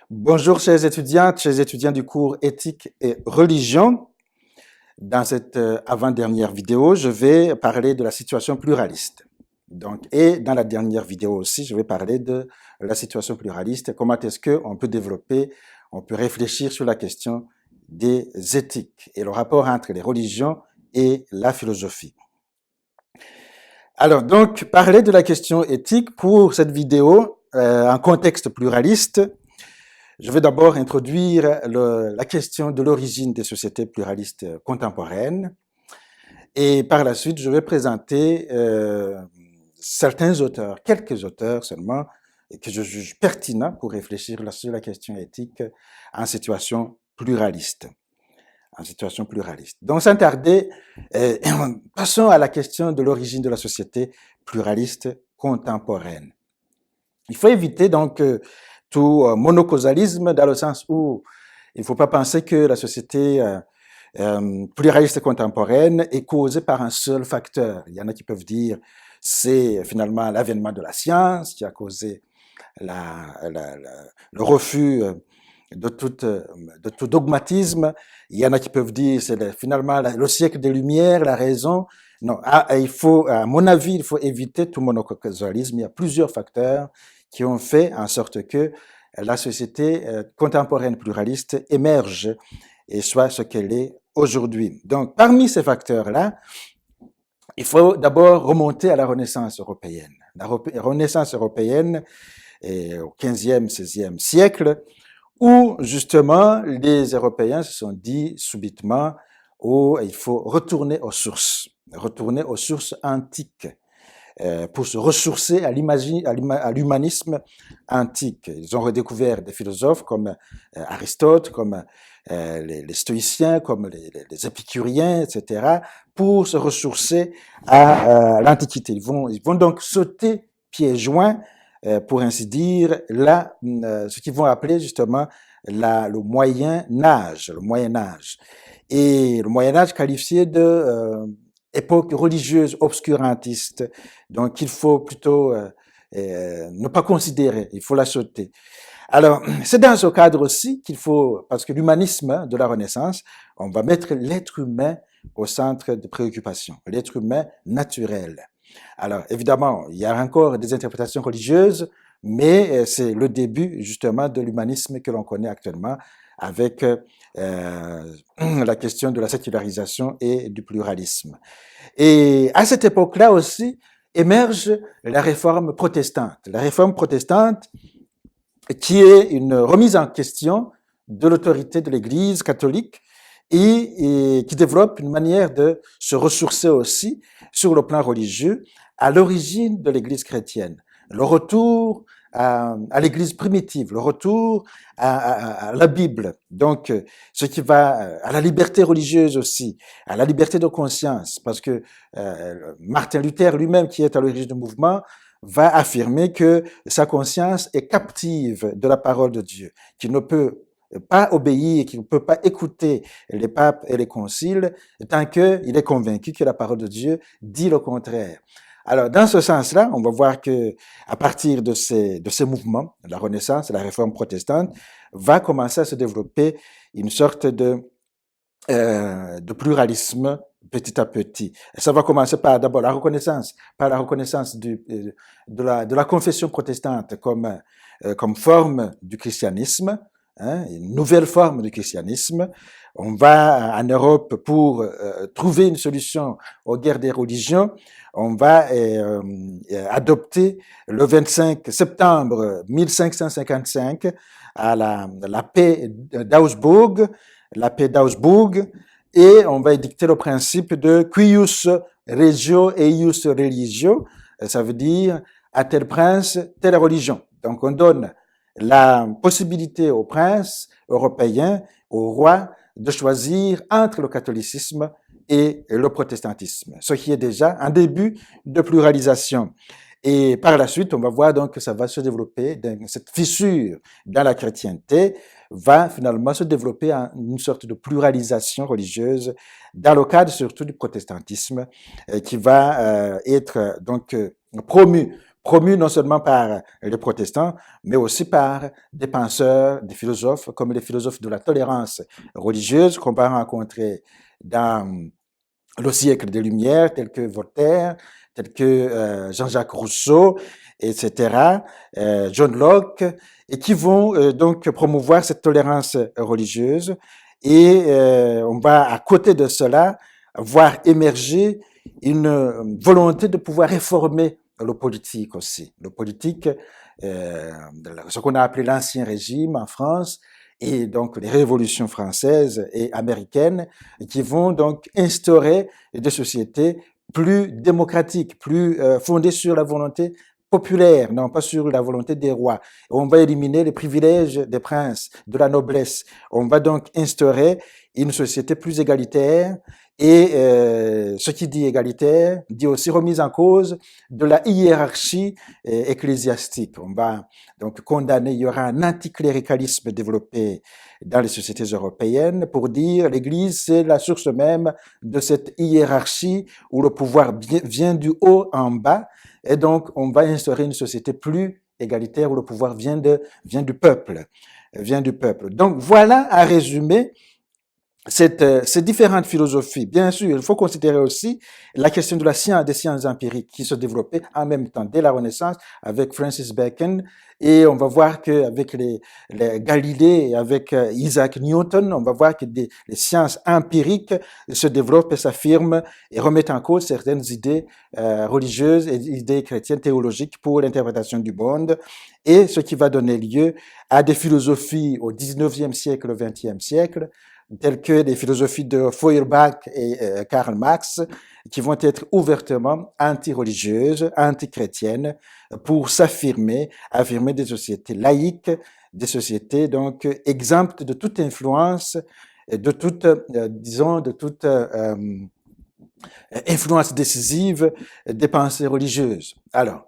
Bonjour chers étudiantes, chers étudiants du cours éthique et religion. Dans cette avant-dernière vidéo, je vais parler de la situation pluraliste. Et dans la dernière vidéo aussi, je vais parler de la situation pluraliste, comment est-ce qu'on peut développer, on peut réfléchir sur la question des éthiques et le rapport entre les religions et la philosophie. Alors donc, parler de la question éthique pour cette vidéo en contexte pluraliste. Je vais d'abord introduire la question de l'origine des sociétés pluralistes contemporaines et par la suite, je vais présenter certains auteurs, quelques auteurs seulement, que je juge pertinents pour réfléchir sur la question éthique en situation pluraliste. Donc, sans tarder, passons à la question de l'origine de la société pluraliste contemporaine. Il faut éviter donc tout monocausalisme dans le sens où il ne faut pas penser que la société pluraliste contemporaine est causée par un seul facteur. Il y en a qui peuvent dire c'est finalement l'avènement de la science qui a causé le refus de tout dogmatisme. Il y en a qui peuvent dire c'est finalement le siècle des Lumières, la raison. Non, il faut, à mon avis, il faut éviter tout monocausalisme. Il y a plusieurs facteurs qui ont fait en sorte que la société contemporaine pluraliste émerge et soit ce qu'elle est aujourd'hui. Donc, parmi ces facteurs-là, il faut d'abord remonter à la Renaissance européenne. La Renaissance européenne est au XVe, XVIe siècle, où justement les Européens se sont dit subitement il faut retourner aux sources antiques pour se ressourcer à l'humanisme antique. Ils ont redécouvert des philosophes comme Aristote, comme les stoïciens, comme les épicuriens, etc., pour se ressourcer à l'Antiquité. Ils vont donc sauter pieds joints, pour ainsi dire, ce qu'ils vont appeler justement le Moyen Âge, Et le Moyen Âge qualifié de époque religieuse obscurantiste, donc il faut plutôt ne pas considérer, il faut la sauter. Alors, c'est dans ce cadre aussi qu'il faut, parce que l'humanisme de la Renaissance, on va mettre l'être humain au centre de préoccupation, l'être humain naturel. Alors, évidemment, il y a encore des interprétations religieuses, mais c'est le début justement de l'humanisme que l'on connaît actuellement avec la question de la sécularisation et du pluralisme. Et à cette époque-là aussi émerge la réforme protestante. La réforme protestante qui est une remise en question de l'autorité de l'Église catholique et qui développe une manière de se ressourcer aussi sur le plan religieux à l'origine de l'Église chrétienne. Le retour à l'Église primitive, le retour à la Bible, donc ce qui va à la liberté religieuse aussi, à la liberté de conscience, parce que Martin Luther lui-même, qui est à l'origine du mouvement, va affirmer que sa conscience est captive de la parole de Dieu, qu'il ne peut pas obéir, qu'il ne peut pas écouter les papes et les conciles tant qu'il est convaincu que la parole de Dieu dit le contraire. Alors, dans ce sens-là, on va voir que à partir de ces mouvements, la Renaissance, la Réforme protestante, va commencer à se développer une sorte de pluralisme petit à petit. Et ça va commencer par d'abord la reconnaissance de la confession protestante comme forme du christianisme, une nouvelle forme du christianisme. On va en Europe pour trouver une solution aux guerres des religions. On va adopter le 25 septembre 1555 à la paix d'Augsbourg, et on va édicter le principe de cuius regio eius religio, ça veut dire à tel prince, telle religion. Donc on donne la possibilité aux princes européens, aux rois, de choisir entre le catholicisme et le protestantisme, ce qui est déjà un début de pluralisation. Et par la suite, on va voir donc que ça va se développer, cette fissure dans la chrétienté va finalement se développer en une sorte de pluralisation religieuse dans le cadre surtout du protestantisme qui va être donc promu promu non seulement par les protestants, mais aussi par des penseurs, des philosophes, comme les philosophes de la tolérance religieuse qu'on va rencontrer dans le siècle des Lumières, tels que Voltaire, tels que Jean-Jacques Rousseau, etc., John Locke, et qui vont donc promouvoir cette tolérance religieuse. Et on va, à côté de cela, voir émerger une volonté de pouvoir réformer le politique aussi. Le politique, ce qu'on a appelé l'ancien régime en France, et donc les révolutions françaises et américaines qui vont donc instaurer des sociétés plus démocratiques, plus fondées sur la volonté populaire, non pas sur la volonté des rois. On va éliminer les privilèges des princes, de la noblesse. On va donc instaurer une société plus égalitaire et ce qui dit égalitaire dit aussi remise en cause de la hiérarchie ecclésiastique. On va donc condamner, il y aura un anticléricalisme développé dans les sociétés européennes pour dire l'Église c'est la source même de cette hiérarchie où le pouvoir vient du haut en bas et donc on va instaurer une société plus égalitaire où le pouvoir vient du peuple, Donc voilà à résumer ces différentes philosophies. Bien sûr, il faut considérer aussi la question de la science, des sciences empiriques qui se développaient en même temps dès la Renaissance avec Francis Bacon. Et on va voir qu'avec les Galilée et avec Isaac Newton, on va voir que les sciences empiriques se développent et s'affirment et remettent en cause certaines idées religieuses et idées chrétiennes, théologiques pour l'interprétation du monde. Et ce qui va donner lieu à des philosophies au 19e siècle, au 20e siècle, telles que les philosophies de Feuerbach et Karl Marx, qui vont être ouvertement anti-religieuses, anti-chrétiennes, pour affirmer des sociétés laïques, des sociétés donc exemptes de toute influence, de toute, de toute influence décisive des pensées religieuses. Alors,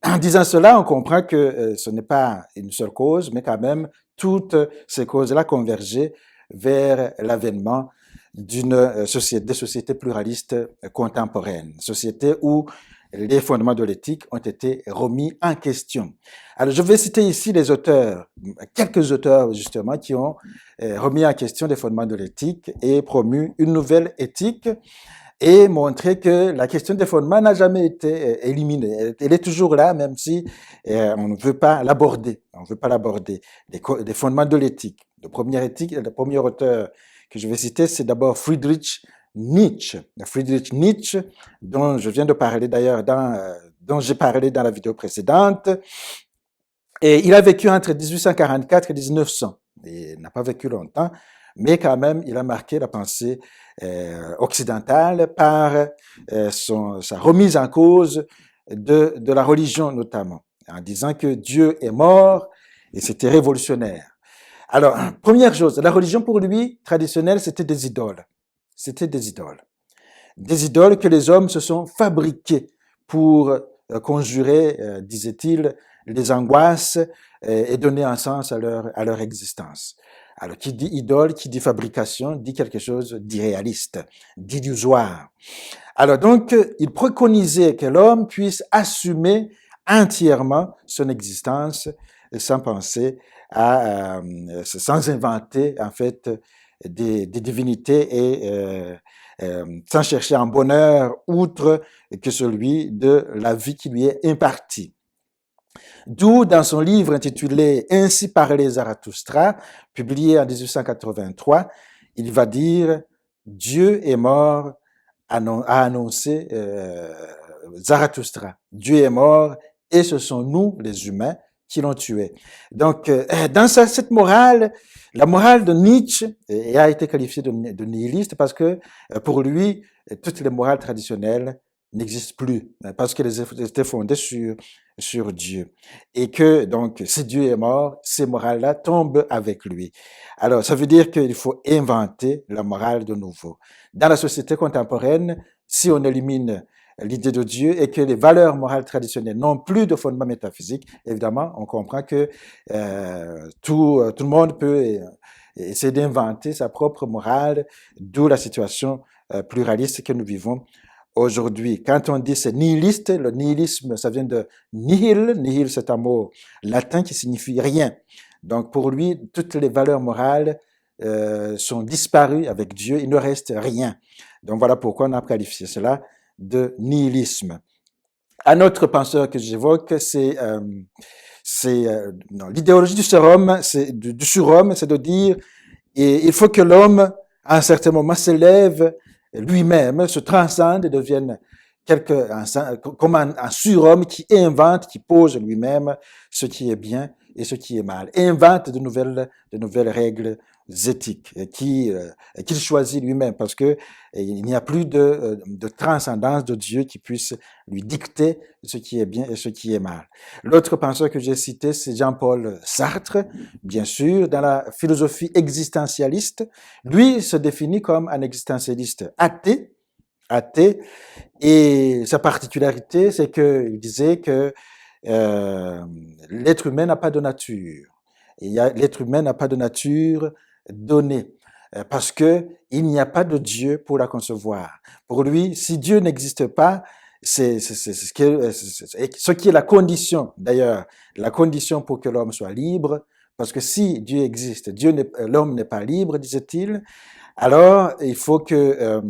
en disant cela, on comprend que ce n'est pas une seule cause, mais quand même, toutes ces causes-là convergeaient vers l'avènement des sociétés pluralistes contemporaines, sociétés où les fondements de l'éthique ont été remis en question. Alors, je vais citer ici les auteurs, quelques auteurs justement qui ont remis en question les fondements de l'éthique et promu une nouvelle éthique et montrer que la question des fondements n'a jamais été éliminée. Elle est toujours là, même si on ne veut pas l'aborder. On ne veut pas l'aborder. Les fondements de l'éthique. Le premier auteur que je vais citer, c'est d'abord Friedrich Nietzsche. Friedrich Nietzsche, dont je viens de parler d'ailleurs, dont j'ai parlé dans la vidéo précédente. Et il a vécu entre 1844 et 1900. Il n'a pas vécu longtemps, mais quand même, il a marqué la pensée occidentale par sa remise en cause de la religion notamment, en disant que Dieu est mort et c'était révolutionnaire. Alors, première chose, la religion pour lui, traditionnelle, c'était des idoles. C'était des idoles. Des idoles que les hommes se sont fabriquées pour conjurer, disait-il, les angoisses et donner un sens à leur existence. Alors, qui dit idole, qui dit fabrication, dit quelque chose d'irréaliste, d'illusoire. Alors, donc, il préconisait que l'homme puisse assumer entièrement son existence sans penser sans inventer, en fait, des divinités et sans chercher un bonheur outre que celui de la vie qui lui est impartie. D'où, dans son livre intitulé Ainsi parlait Zarathustra, publié en 1883, il va dire « Dieu est mort », a annoncé Zarathustra. Dieu est mort et ce sont nous, les humains, qui l'ont tué. Donc, dans cette morale, la morale de Nietzsche a été qualifiée de nihiliste parce que pour lui, toutes les morales traditionnelles n'existent plus parce qu'elles étaient fondées sur Dieu. Et que, donc, si Dieu est mort, ces morales-là tombent avec lui. Alors, ça veut dire qu'il faut inventer la morale de nouveau. Dans la société contemporaine, si on élimine l'idée de Dieu et que les valeurs morales traditionnelles n'ont plus de fondement métaphysique, évidemment, on comprend que tout le monde peut essayer d'inventer sa propre morale, d'où la situation pluraliste que nous vivons aujourd'hui. Quand on dit c'est nihiliste, le nihilisme, ça vient de nihil. Nihil, c'est un mot latin qui signifie rien. Donc pour lui, toutes les valeurs morales sont disparues avec Dieu, il ne reste rien. Donc voilà pourquoi on a qualifié cela de nihilisme. Un autre penseur que j'évoque, c'est l'idéologie du surhomme, du surhomme, c'est de dire il faut que l'homme, à un certain moment, s'élève lui-même, se transcende et devienne comme un surhomme qui invente, qui pose lui-même ce qui est bien et ce qui est mal, invente de nouvelles règles éthiques qu'il choisit lui-même, parce que il n'y a plus de transcendance de Dieu qui puisse lui dicter ce qui est bien et ce qui est mal. L'autre penseur que j'ai cité, c'est Jean-Paul Sartre, bien sûr, dans la philosophie existentialiste. Lui se définit comme un existentialiste athée, et sa particularité, c'est qu'il disait que l'être humain n'a pas de nature. L'être humain n'a pas de nature donnée, parce que il n'y a pas de Dieu pour la concevoir. Pour lui, si Dieu n'existe pas, c'est ce qui est la condition, d'ailleurs, la condition pour que l'homme soit libre, parce que si Dieu existe, l'homme n'est pas libre, disait-il, alors il faut que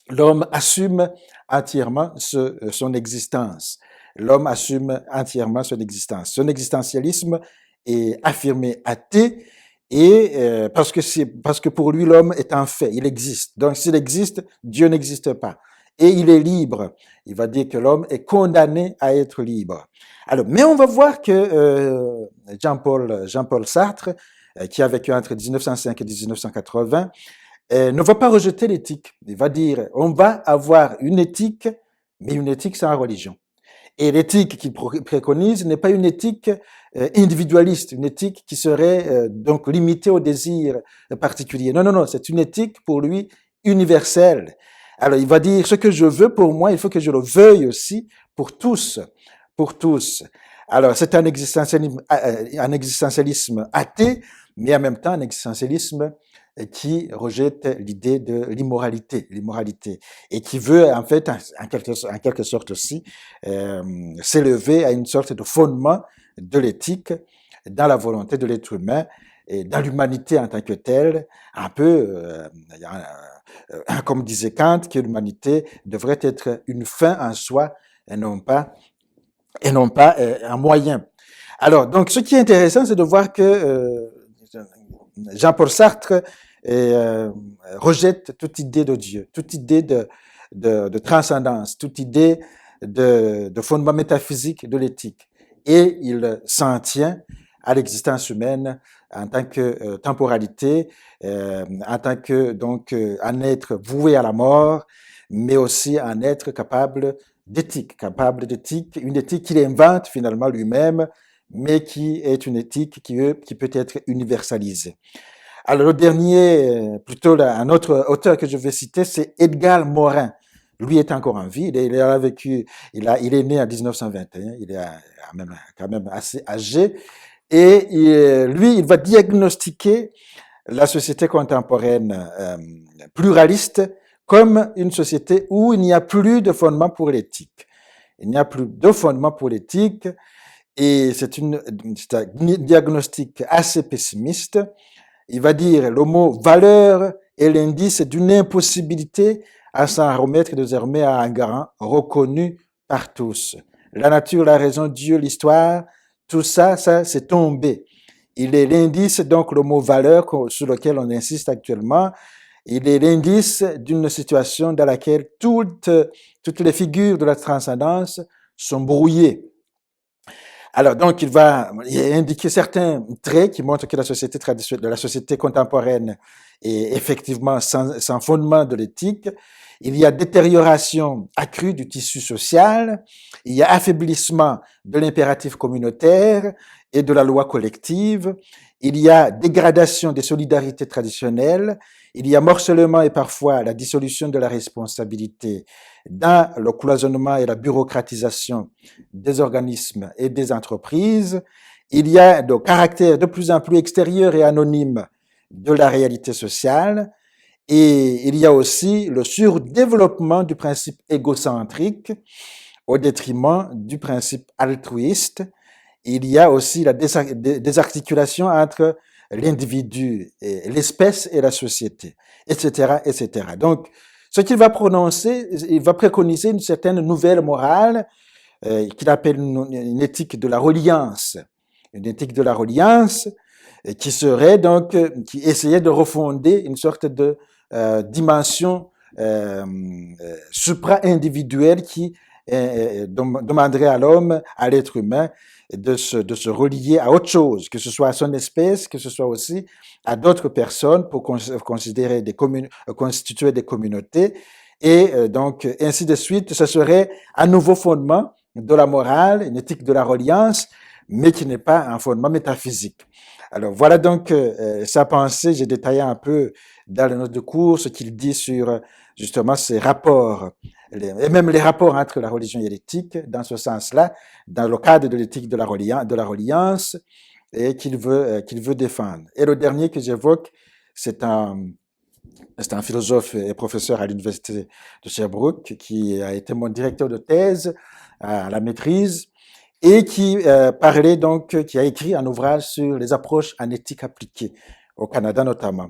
l'homme assume entièrement son existence. L'homme assume entièrement son existence. Son existentialisme est affirmé athée, et parce que pour lui l'homme est un fait, il existe. Donc s'il existe, Dieu n'existe pas. Et il est libre. Il va dire que l'homme est condamné à être libre. Alors, mais on va voir que Jean-Paul Sartre, qui a vécu entre 1905 et 1980, ne va pas rejeter l'éthique. Il va dire, on va avoir une éthique, mais une éthique sans religion. Et l'éthique qu'il préconise n'est pas une éthique individualiste, une éthique qui serait donc limitée au désir particulier. Non, non, non, c'est une éthique pour lui universelle. Alors il va dire, ce que je veux pour moi, il faut que je le veuille aussi pour tous, pour tous. Alors c'est un existentialisme athée, mais en même temps un existentialisme qui rejette l'idée de l'immoralité, et qui veut en fait, en quelque sorte aussi, s'élever à une sorte de fondement de l'éthique dans la volonté de l'être humain et dans l'humanité en tant que telle, un peu, comme disait Kant, que l'humanité devrait être une fin en soi et non pas un moyen. Alors, donc, ce qui est intéressant, c'est de voir que Jean-Paul Sartre rejette toute idée de Dieu, toute idée de transcendance, toute idée de fondement métaphysique de l'éthique. Et il s'en tient à l'existence humaine en tant que temporalité, en tant que donc un être voué à la mort, mais aussi un être capable d'éthique, une éthique qu'il invente finalement lui-même, mais qui est une éthique qui peut être universalisée. Alors le dernier, plutôt un autre auteur que je vais citer, c'est Edgar Morin. Lui est encore en vie, il a vécu, il est né en 1921, il est quand même assez âgé, et lui, il va diagnostiquer la société contemporaine pluraliste comme une société où il n'y a plus de fondement pour l'éthique. Il n'y a plus de fondement pour l'éthique, et c'est un diagnostic assez pessimiste. Il va dire le mot valeur est l'indice d'une impossibilité à s'en remettre désormais à un garant reconnu par tous. La nature, la raison, Dieu, l'histoire, tout ça, c'est tombé. Il est l'indice, donc le mot valeur sur lequel on insiste actuellement, il est l'indice d'une situation dans laquelle toutes les figures de la transcendance sont brouillées. Alors, donc, il va indiquer certains traits qui montrent que la société traditionnelle, la société contemporaine est effectivement sans fondement de l'éthique. Il y a détérioration accrue du tissu social. Il y a affaiblissement de l'impératif communautaire et de la loi collective. Il y a dégradation des solidarités traditionnelles. Il y a morcellement et parfois la dissolution de la responsabilité dans le cloisonnement et la bureaucratisation des organismes et des entreprises. Il y a le caractère de plus en plus extérieur et anonyme de la réalité sociale. Et il y a aussi le surdéveloppement du principe égocentrique au détriment du principe altruiste. Il y a aussi la désarticulation entre l'individu, et l'espèce et la société, etc., etc. Donc, ce qu'il va prononcer, il va préconiser une certaine nouvelle morale qu'il appelle une éthique de la reliance. Une éthique de la reliance qui serait donc, qui essayait de refonder une sorte de dimension supra-individuelle qui demanderait à l'homme, à l'être humain, de se relier à autre chose, que ce soit à son espèce, que ce soit aussi à d'autres personnes pour considérer constituer des communautés. Et donc, ainsi de suite, ce serait un nouveau fondement de la morale, une éthique de la reliance, mais qui n'est pas un fondement métaphysique. Alors voilà donc sa pensée, j'ai détaillé un peu dans les notes de cours ce qu'il dit sur justement ces rapports, et même les rapports entre la religion et l'éthique, dans ce sens-là, dans le cadre de l'éthique de la reliance, et qu'il veut défendre. Et le dernier que j'évoque, c'est un philosophe et professeur à l'université de Sherbrooke qui a été mon directeur de thèse à la maîtrise et qui parlait donc, qui a écrit un ouvrage sur les approches en éthique appliquée au Canada notamment.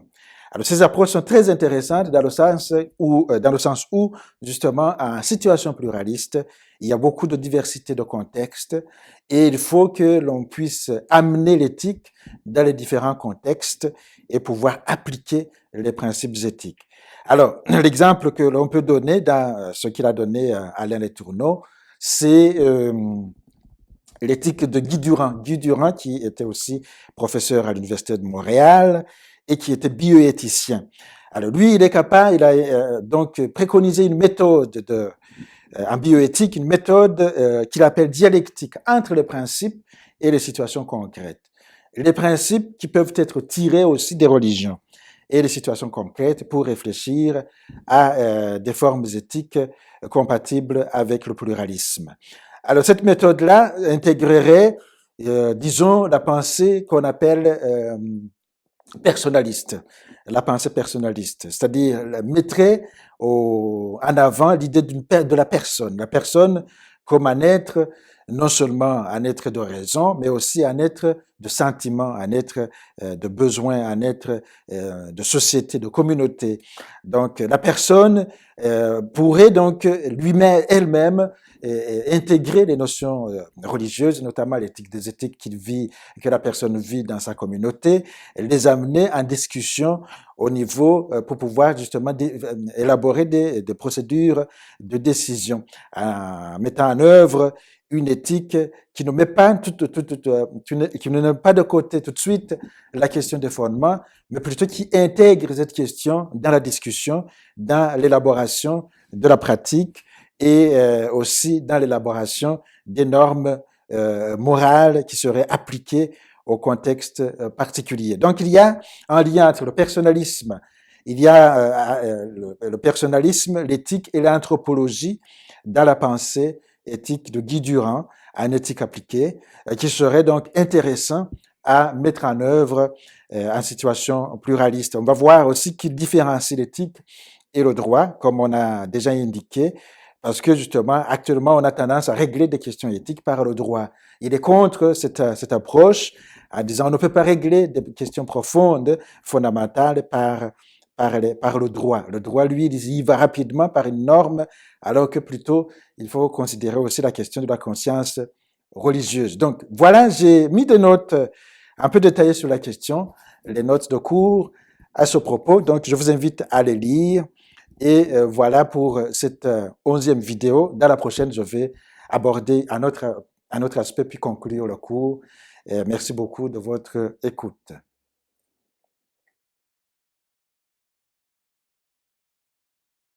Alors ces approches sont très intéressantes dans le sens où justement en situation pluraliste, il y a beaucoup de diversité de contextes et il faut que l'on puisse amener l'éthique dans les différents contextes et pouvoir appliquer les principes éthiques. Alors l'exemple que l'on peut donner dans ce qu'il a donné à Alain Letourneau, c'est l'éthique de Guy Durand. Guy Durand, qui était aussi professeur à l'Université de Montréal et qui était bioéthicien. Alors lui, il est capable, il a donc préconisé une méthode en bioéthique, une méthode qu'il appelle dialectique entre les principes et les situations concrètes. Les principes qui peuvent être tirés aussi des religions et les situations concrètes pour réfléchir à des formes éthiques compatibles avec le pluralisme. Alors cette méthode-là intégrerait, disons, la pensée qu'on appelle personnaliste, la pensée personnaliste, c'est-à-dire mettrait en avant l'idée de la personne comme un être, non seulement un être de raison, mais aussi un être de sentiment, un être de besoin, un être de société, de communauté. Donc la personne pourrait donc lui-même, elle-même, intégrer les notions religieuses, notamment l'éthique des éthiques que la personne vit dans sa communauté, les amener en discussion au niveau pour pouvoir justement élaborer des procédures de décision en mettant en œuvre une éthique qui ne met pas qui ne met pas de côté tout de suite la question des fondements, mais plutôt qui intègre cette question dans la discussion, dans l'élaboration de la pratique et aussi dans l'élaboration des normes morales qui seraient appliquées au contexte particulier. Donc il y a un lien entre le personnalisme, il y a le personnalisme, l'éthique et l'anthropologie dans la pensée éthique de Guy Durand, en éthique appliquée, qui serait donc intéressant à mettre en œuvre en situation pluraliste. On va voir aussi qu'il différencie l'éthique et le droit, comme on a déjà indiqué, parce que justement, actuellement, on a tendance à régler des questions éthiques par le droit. Il est contre cette approche en disant on ne peut pas régler des questions profondes, fondamentales par le droit. Le droit, lui, il y va rapidement par une norme, alors que plutôt, il faut considérer aussi la question de la conscience religieuse. Donc, voilà, j'ai mis des notes un peu détaillées sur la question, les notes de cours à ce propos. Donc, je vous invite à les lire. Et voilà pour cette 11e vidéo. Dans la prochaine, je vais aborder un autre aspect puis conclure le cours. Merci beaucoup de votre écoute.